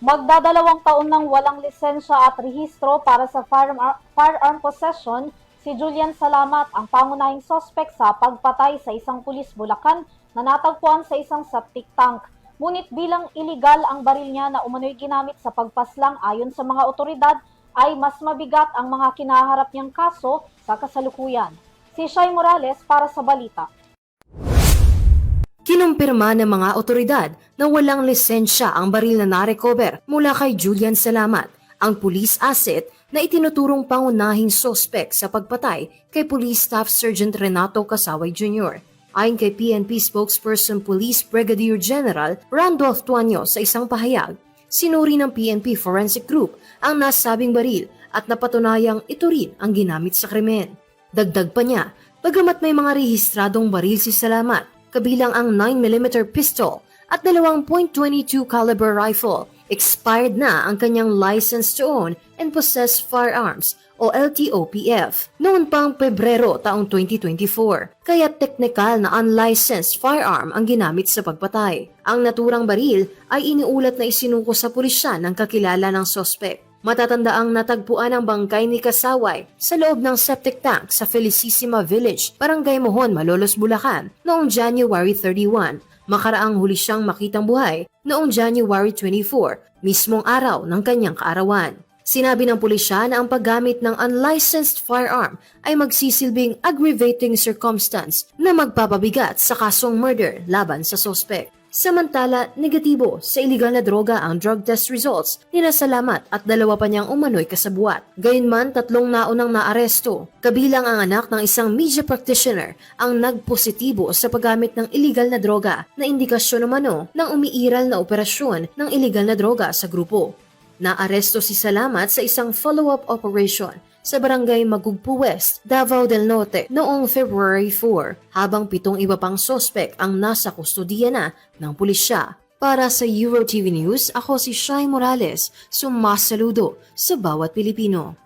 Magdadalawang taon nang walang lisensya at rehistro para sa firearm possession si Julian Salamat, ang pangunahing sospek sa pagpatay sa isang pulis Bulacan na natagpuan sa isang septic tank. Ngunit bilang iligal ang baril niya na umano'y ginamit sa pagpaslang ayon sa mga otoridad, ay mas mabigat ang mga kinaharap niyang kaso sa kasalukuyan. Si Shai Morales para sa balita. Kinumpirma ng mga otoridad na walang lisensya ang baril na narecover mula kay Julian Salamat, ang police asset na itinuturong pangunahing sospek sa pagpatay kay Police Staff Sergeant Renato Casaway Jr. Ayon kay PNP spokesperson Police Brigadier General Randolph Tuanyo sa isang pahayag, sinuri ng PNP Forensic Group ang nasabing baril at napatunayang ito rin ang ginamit sa krimen. Dagdag pa niya, bagamat may mga rehistradong baril si Salamat, kabilang ang 9mm pistol at 2.22 caliber rifle, expired na ang kanyang license to own and possess firearms o LTOPF noon pang Pebrero taong 2024, kaya teknikal na unlicensed firearm ang ginamit sa pagpatay. Ang naturang baril ay iniulat na isinuko sa pulisya ng kakilala ng sospek. Matatandaang natagpuan ang bangkay ni Casaway sa loob ng septic tank sa Felicissima Village, Barangay Mohon, Malolos, Bulacan noong January 31. Makaraang huli siyang makitang buhay noong January 24, mismong araw ng kanyang kaarawan. Sinabi ng pulisya na ang paggamit ng unlicensed firearm ay magsisilbing aggravating circumstance na magpapabigat sa kasong murder laban sa sospek. Samantala, negatibo sa iligal na droga ang drug test results ni Salamat at dalawa pa niyang umano'y kasabuat. Gayunman, 3 naunang naaresto, kabilang ang anak ng isang media practitioner ang nagpositibo sa paggamit ng iligal na droga na indikasyon umano ng umiiral na operasyon ng iligal na droga sa grupo. Naaresto si Salamat sa isang follow-up operation sa Barangay Magugpo West, Davao del Norte noong February 4, habang 7 iba pang sospek ang nasa kustodiya na ng pulisya. Para sa EuroTV News, ako si Shai Morales, sumasaludo sa bawat Pilipino.